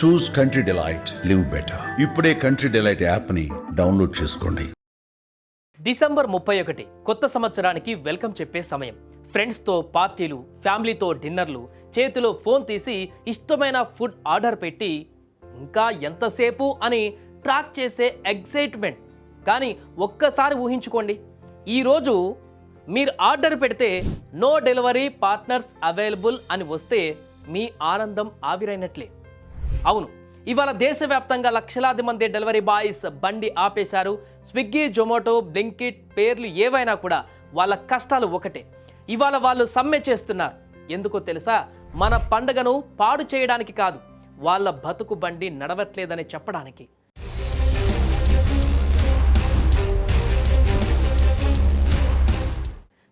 చూస్ country delight, live better. ఇప్పుడే country delight యాప్ని download చేసుకోండి. డిసెంబర్ 31 కొత్త సంవత్సరానికి వెల్కమ్ చెప్పే సమయం. ఫ్రెండ్స్తో పార్టీలు, ఫ్యామిలీతో డిన్నర్లు, చేతిలో ఫోన్ తీసి ఇష్టమైన ఫుడ్ ఆర్డర్ పెట్టి ఇంకా ఎంతసేపు అని ట్రాక్ చేసే ఎగ్జైట్మెంట్. కానీ ఒక్కసారి ఊహించుకోండి, ఈరోజు మీరు ఆర్డర్ పెడితే నో డెలివరీ పార్ట్నర్స్ అవైలబుల్ అని వస్తే మీ ఆనందం ఆవిరైనట్లే. అవును, ఇవాళ దేశవ్యాప్తంగా లక్షలాది మంది డెలివరీ బాయ్స్ బండి ఆపేశారు. స్విగ్గీ, జొమాటో, బ్లింకిట్ పేర్లు ఏవైనా కూడా వాళ్ళ కష్టాలు ఒకటే. ఇవాళ వాళ్ళు సమ్మె చేస్తున్నారు. ఎందుకో తెలుసా? మన పండుగను పాడు చేయడానికి కాదు, వాళ్ళ బతుకు బండి నడవట్లేదని చెప్పడానికి.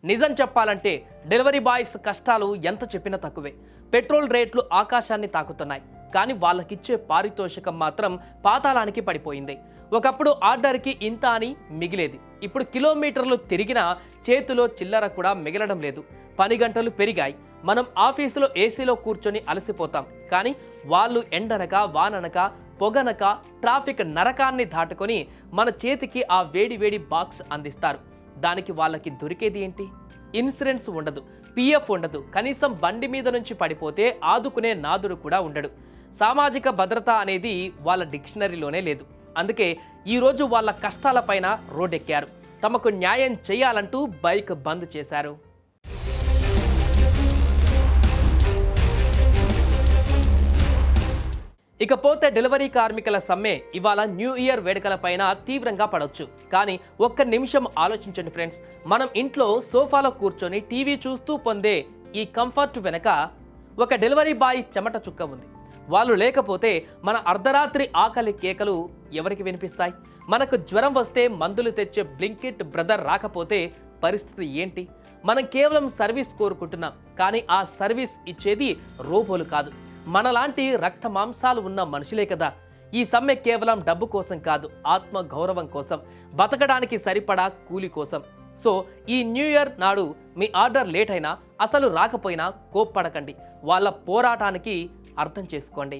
నిజం చెప్పాలంటే డెలివరీ బాయ్స్ కష్టాలు ఎంత చెప్పినా తక్కువే. పెట్రోల్ రేట్లు ఆకాశాన్ని తాకుతున్నాయి, కానీ వాళ్ళకిచ్చే పారితోషికం మాత్రం పాతాళానికి పడిపోయింది. ఒకప్పుడు ఆర్డర్కి ఇంత అని మిగిలేది, ఇప్పుడు కిలోమీటర్లు తిరిగినా చేతిలో చిల్లర కూడా మిగలడం లేదు. పని గంటలు పెరిగాయి. మనం ఆఫీసులో ఏసీలో కూర్చొని అలసిపోతాం, కానీ వాళ్ళు ఎండనక వాననక పొగనక ట్రాఫిక్ నరకాన్ని దాటుకొని మన చేతికి ఆ వేడి వేడి బాక్స్ అందిస్తారు. దానికి వాళ్ళకి దొరికేది ఏంటి? ఇన్సూరెన్స్ ఉండదు, పిఎఫ్ ఉండదు, కనీసం బండి మీద నుంచి పడిపోతే ఆదుకునే నాదుడు కూడా ఉండడు. సామాజిక భద్రత అనేది వాళ్ళ డిక్షనరీలోనే లేదు. అందుకే ఈరోజు వాళ్ళ కష్టాలపైన రోడ్డెక్కారు. తమకు న్యాయం చేయాలంటూ బైక్ బంద్ చేశారు. ఇకపోతే డెలివరీ కార్మికుల సమ్మె ఇవాళ న్యూ ఇయర్ వేడుకలపైన తీవ్రంగా పడవచ్చు. కానీ ఒక్క నిమిషం ఆలోచించండి ఫ్రెండ్స్, మనం ఇంట్లో సోఫాలో కూర్చొని టీవీ చూస్తూ పొందే ఈ కంఫర్ట్ వెనక ఒక డెలివరీ బాయ్ చెమట చుక్క ఉంది. వాళ్ళు లేకపోతే మన అర్ధరాత్రి ఆకలి కేకలు ఎవరికి వినిపిస్తాయి? మనకు జ్వరం వస్తే మందులు తెచ్చే బ్లింకిట్ బ్రదర్ రాకపోతే పరిస్థితి ఏంటి? మనం కేవలం సర్వీస్ కోరుకుంటున్నాం, కానీ ఆ సర్వీస్ ఇచ్చేది రోబోలు కాదు, మనలాంటి రక్త మాంసాలు ఉన్న మనుషులే కదా. ఈ సమ్మె కేవలం డబ్బు కోసం కాదు, ఆత్మ గౌరవం కోసం, బతకడానికి సరిపడా కూలి కోసం. సో ఈ న్యూ ఇయర్ నాడు మీ ఆర్డర్ లేట్ అయినా, అసలు రాకపోయినా కోప్పడకండి. వాళ్ళ పోరాటానికి అర్థం చేసుకోండి.